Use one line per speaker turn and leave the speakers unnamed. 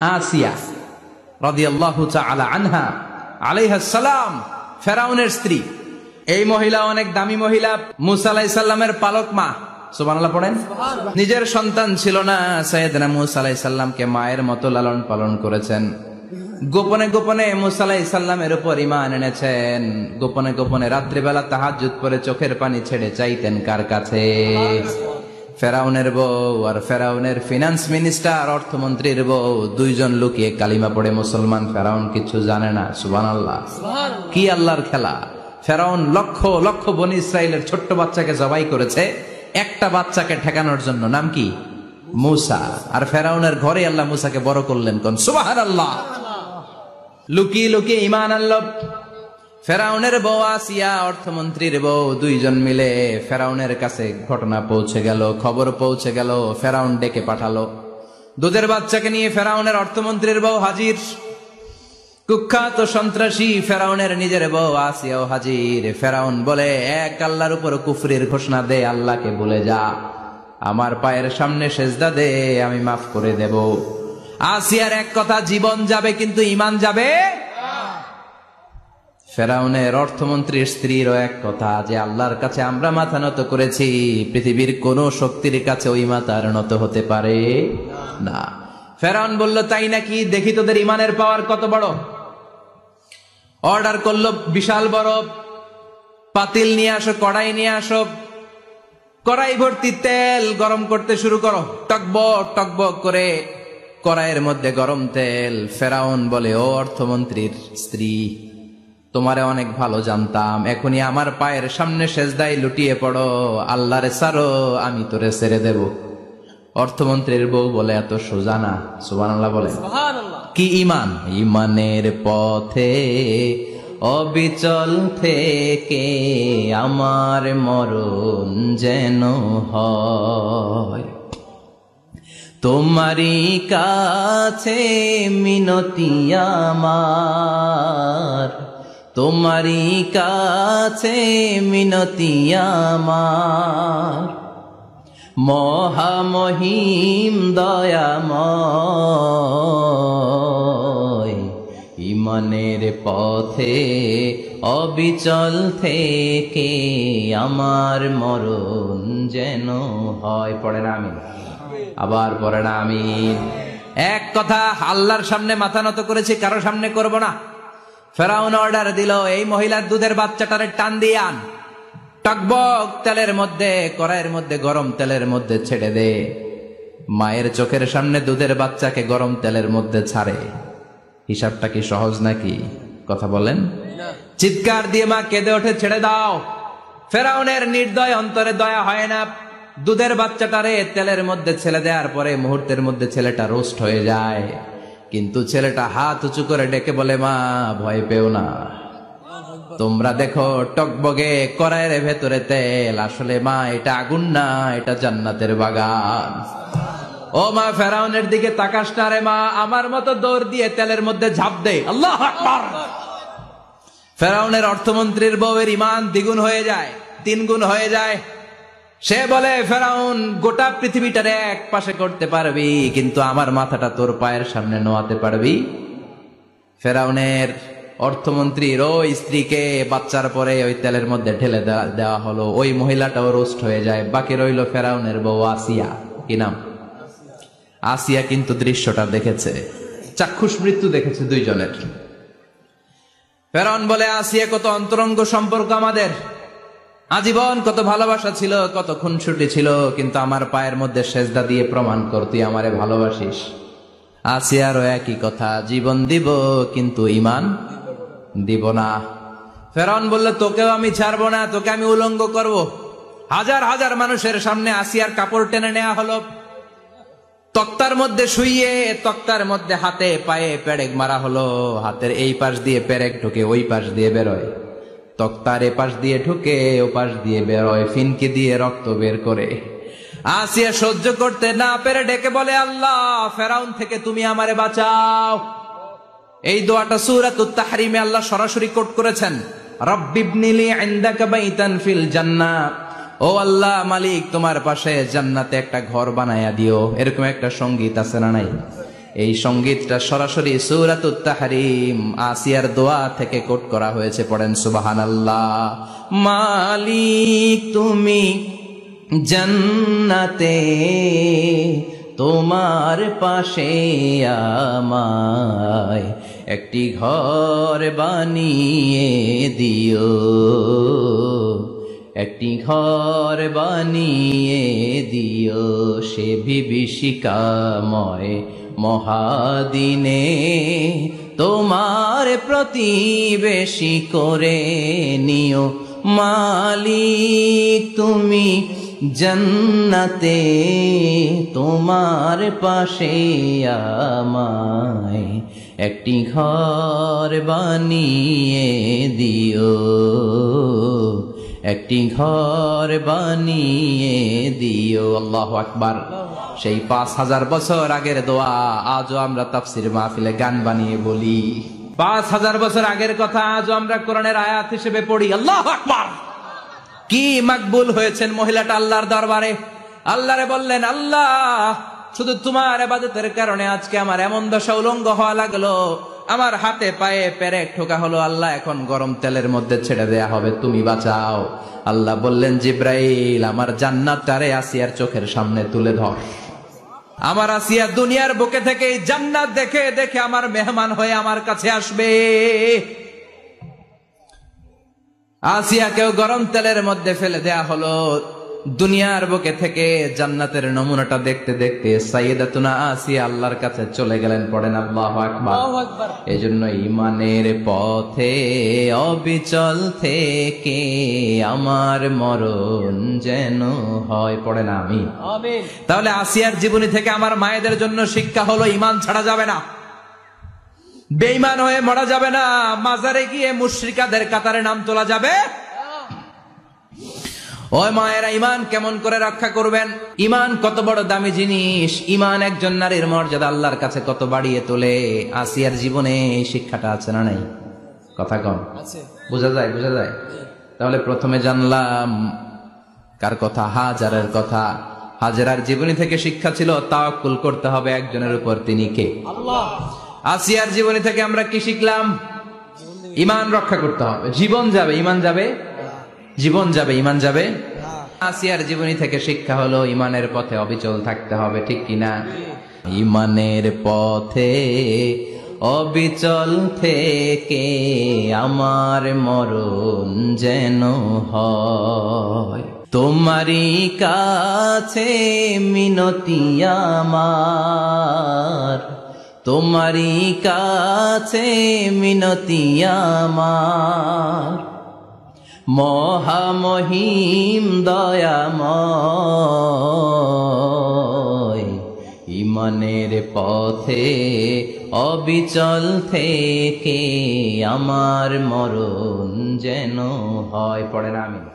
আসিয়া রাদিয়াল্লাহু তাআলা আনহা আলাইহাস সালাম, ফেরাউনের স্ত্রী। এই মহিলা অনেক দামি মহিলা, মুসা আলাইহিস সালামের পালক মা। সুবহানাল্লাহ পড়েন। নিজের সন্তান ছিল না, সাইয়েদনা মুসা আলাইহিস সালামকে মায়ের মতো লালন পালন করেছেন। গোপনে গোপনে মুসা আলাইহিস সালামের উপর ঈমান এনেছেন। গোপনে গোপনে রাত্রিবেলা তাহাজ্জুদ পড়ে চোখের পানি ছেড়ে চাইতেন কার কাছে? ফেরাউনের বউ আর ফেরাউনের ফিনান্স মিনিস্টার, অর্থমন্ত্রীর বউ, দুইজন লুকিয়ে কালিমা পড়ে মুসলমান। ফেরাউন কিছু জানে না। সুবহানাল্লাহ। কি আল্লাহর খেলা! ফেরাউন লক্ষ লক্ষ বনি ইসরাইলের ছোট্ট বাচ্চাকে জবাই করেছে একটা বাচ্চাকে ঠেকানোর জন্য। নাম কি? মুসা। আর ফেরাউনের ঘরে আল্লাহ মুসাকে বড় করলেন। কোন সুবহানাল্লাহ! লুকিয়ে লুকিয়ে ঈমান আনলো। ফেরাউনের বউ আসিয়া, অর্থমন্ত্রীর বউ, দুইজন মিলে ফেরাউনের কাছে ঘটনা পৌঁছে গেল, খবর পৌঁছে গেল। ফেরাউন ডেকে পাঠালো। দুধের বাচ্চাকে নিয়ে ফেরাউনের অর্থমন্ত্রীর বউ হাজির। কুখ্যাত সন্ত্রাসী ফেরাউনের নিজের বউ আসিয়াও হাজির। ফেরাউন বলে, এক আল্লাহর উপর কুফরির ঘোষণা দে, আল্লাহকে ভুলে যা, আমার পায়ের সামনে সেজদা দে, আমি মাফ করে দেব। আসিয়ার এক কথা, জীবন যাবে কিন্তু ঈমান যাবে। ফেরাউনের অর্থমন্ত্রীর স্ত্রীরও এক কথা, যে আল্লাহর কাছে আমরা মাথা নত করেছি, পৃথিবীর কোন শক্তির কাছে ওই মাথার নত হতে পারে না। ফেরাউন বলল, তাই নাকি? দেখি তোদের ঈমানের পাওয়ার কত বড়। অর্ডার করলো, বিশাল বড় পাতিল নিয়ে আসো, কড়াই নিয়ে আসো, কড়াই ভর্তি তেল গরম করতে শুরু করো। টকবক টকবক করে কড়াইয়ের মধ্যে গরম তেল। ফেরাউন বলে, ও অর্থমন্ত্রীর স্ত্রী, তোমারে অনেক ভালো জানতাম, এখনই আমার পায়ের সামনে সেজদায় লুটিয়ে পড়ো, আল্লাহরে ছাড়ো, আমি তোরে ছেড়ে দেব। অর্থমন্ত্রীর বউ বলে, এত সোজা না। সুবহানাল্লাহ বলে। কি ঈমান? ঈমানের পথে অবিচল থেকে আমার মরণ যেন হয়, তোমারই কাছে মিনতি আমার, তোমারই কাছে মিনতি আমার, মহামহিম দয়াময়, ঈমানের পথে অবিচল থেকে আমার মরণ যেন হয়। পড়ে না আমিন? আবার পড়ে না আমিন? এক কথা, আল্লাহর সামনে মাথা নত করেছি, কারো সামনে করব না। ফেরাউন অর্ডার দিল, এই মহিলার দুধের বাচ্চাটারে টান দিয়ে আন, টকবক তেলের মধ্যে, কড়াইয়ের মধ্যে গরম তেলের মধ্যে ছেড়ে দে। মায়ের চোখের সামনে দুধের বাচ্চাকে গরম তেলের মধ্যে ছাড়ে। হিসাবটা কি সহজ নাকি? কথা বলেন। চিৎকার দিয়ে মা কেঁদে ওঠে, ছেড়ে দাও। ফেরাউনের নির্দয় অন্তরে দয়া হয় না। দুধের বাচ্চাটারে তেলের মধ্যে ছেড়ে দেওয়ার পরে মুহূর্তের মধ্যে ছেলেটা রোস্ট হয়ে যায়। কিন্তু ছেলেটা হাত উঁচু করে ডেকে বলে, মা ভয় পেও না, তোমরা দেখো টকবগে কড়াইয়ের ভেতরে তেল, আসলে মা এটা আগুন না, এটা জান্নাতের বাগান। ও মা, ফেরাউনের দিকে তাকাস না রে মা, আমার মতো দৌড় দিয়ে তেলের মধ্যে ঝাঁপ দে। আল্লাহু আকবার। ফেরাউনের অর্থমন্ত্রীর বউয়ের ঈমান দ্বিগুণ হয়ে যায়, 3 গুণ হয়ে যায়। সে বলে, ফেরাউন, গোটা পৃথিবীটারে এক পাশে করতে পারবি, কিন্তু আমার মাথাটা তোর পায়ের সামনে নোয়াতে পারবি? ফেরাউনের অর্থমন্ত্রীর ওই স্ত্রীকে বাচ্চার পরে ওই তেলের মধ্যে ঢেলে দেওয়া হলো। ওই মহিলাটাও রোস্ট হয়ে যায়। বাকি রইল ফেরাউনের বউ আসিয়া। কি নাম? আসিয়া কিন্তু দৃশ্যটা দেখেছে, চাক্ষুষ মৃত্যু দেখেছে দুইজনের। ফেরাউন বলে, আসিয়া, কত অন্তরঙ্গ সম্পর্ক আমাদের, আজীবন কত ভালোবাসা ছিল, কত খুনসুটি ছিল, কিন্তু আমার পায়ের মধ্যে সেজদা দিয়ে প্রমাণ কর তুই আমারে ভালোবাসিস। আসিয়ারও একই কথা, জীবন দিব কিন্তু ঈমান দিব না। ফেরাউন বলল, তোকেও আমি ছাড়বো না, তোকে আমি উলঙ্গ করব। হাজার হাজার মানুষের সামনে আসিয়ার কাপড় টেনে নেওয়া হলো, তক্তার মধ্যে শুইয়ে তক্তার মধ্যে হাতে পায়ে পেরেক মারা হলো। হাতের এই পাশ দিয়ে পেরেক ঢুকে ওই পাশ দিয়ে বেরোয়, তক্তার এ পাশ দিয়ে ঢুকে ও পাশ দিয়ে বেরোয়, ফিনকি দিয়ে রক্ত বের করে। আসিয়া সহ্য করতে না পেরে ডেকে বলে, আল্লাহ, ফেরাউন থেকে তুমি আমারে বাঁচাও। এই দোয়াটা সূরাতুত তাহরিমে আল্লাহ সরাসরি কোট করেছেন, রব্বিবনিলি ইনদাকা বাইতান ফিল জান্নাহ, ও আল্লাহ মালিক, তোমার পাশে জান্নাতে একটা ঘর বানায়া দিও। এরকম একটা সঙ্গীত আছে না নাই? এই সঙ্গীতটা সরাসরি সূরাতুত তাহরিম আসিয়ার দোয়া থেকে কোট করা হয়েছে, পড়েন সুবহানাল্লাহ। মালিক তুমি জান্নাতে, তোমার পাশে আমায় একটি ঘর বানিয়ে দিও, একটি ঘর বানিয়ে দিও, সে বিভীষিকাময় মহাদিনে তোমার প্রতিবেশী করে নিও। মালিক তুমি জান্নাতে, তোমার পাশে আমায় একটি ঘর বানিয়ে দিও, একটি ঘর বানিয়ে দিও। আল্লাহু আকবার। সেই 5000 বছর আগের দোয়া আজও আমরা তাফসীর মাহফিলে গান বানিয়ে বলি। 5000 বছর আগের কথা আজও আমরা কোরআনের আয়াত হিসেবে পড়ি। আল্লাহু আকবার। কি মকবুল হয়েছেন মহিলাটা আল্লাহর দরবারে। আল্লাহরে বললেন, আল্লাহ শুধু তোমার ইবাদতের কারণে আজকে আমার এমন দশা উলঙ্গ হওয়া লাগলো, আমার হাতে পায়ে পেরেক ঠোকা হলো, আল্লাহ এখন গরম তেলের মধ্যে ছেড়ে দেয়া হবে, তুমি বাঁচাও। আল্লাহ বললেন, জিব্রাইল আমার জান্নাতটারে আসিয়ার চোখের সামনে তুলে ধর। আমার আসিয়া দুনিয়ার বুকে থেকে জান্নাত দেখে দেখে আমার মেহমান হয়ে আমার কাছে আসবে। আসিয়াকেও গরম তেলের মধ্যে ফেলে দেয়া হলো। দুনিয়ার বুকে থেকে জান্নাতের নমুনাটা দেখতে দেখতে সাইয়েদাতুনা আসিয়া আল্লাহর কাছে চলে গেলেন। পড়েন আল্লাহু আকবার। এজন্য ঈমানের পথে অবিচল থেকে আমার মরণ যেন হয়। পড়েন আমিন। তাহলে আসিয়ার জীবনী থেকে আমার মায়েদের জন্য শিক্ষা হলো, ঈমান ছাড়া যাবে না, বেঈমান হয়ে মরা যাবে না, মাজারে গিয়ে মুশরিকাদের কাতারে নাম তোলা যাবে। ওই মায়েরা ঈমান কেমন করে রক্ষা করবেন? ঈমান কত বড় দামি জিনিস। ঈমান একজন নারীর মর্যাদা আল্লাহর কাছে কত বাড়িয়ে তোলে। আসিয়ার জীবনে এই শিক্ষাটা আছে না নাই? কথা কম আছে, বোঝা যায়? বোঝা যায়। তাহলে প্রথমে জানলাম কার কথা? হাজারের কথা। হাজারার জীবনী থেকে শিক্ষা ছিল তাওয়াক্কুল করতে হবে একজনের উপর, তিনি কে? আল্লাহ। আসিয়ার জীবনী থেকে আমরা কি শিখলাম? ঈমান রক্ষা করতে হবে। জীবন যাবে, ঈমান যাবে, জীবন যাবে, ঈমান যাবে। আসিয়ার জীবনী থেকে শিক্ষা হলো ঈমানের পথে অবিচল থাকতে হবে, ঠিক কিনা? ঈমানের পথে অবিচল থেকে আমার মরণ যেন হয়, তোমারই কাছে মিনতি আমার, তোমারই কাছে মিনতি আমার, মহামহিম দয়াময়, ঈমানের পথে অবিচল থেকে আমার মরণ যেন হয়। পড়েন আমিন।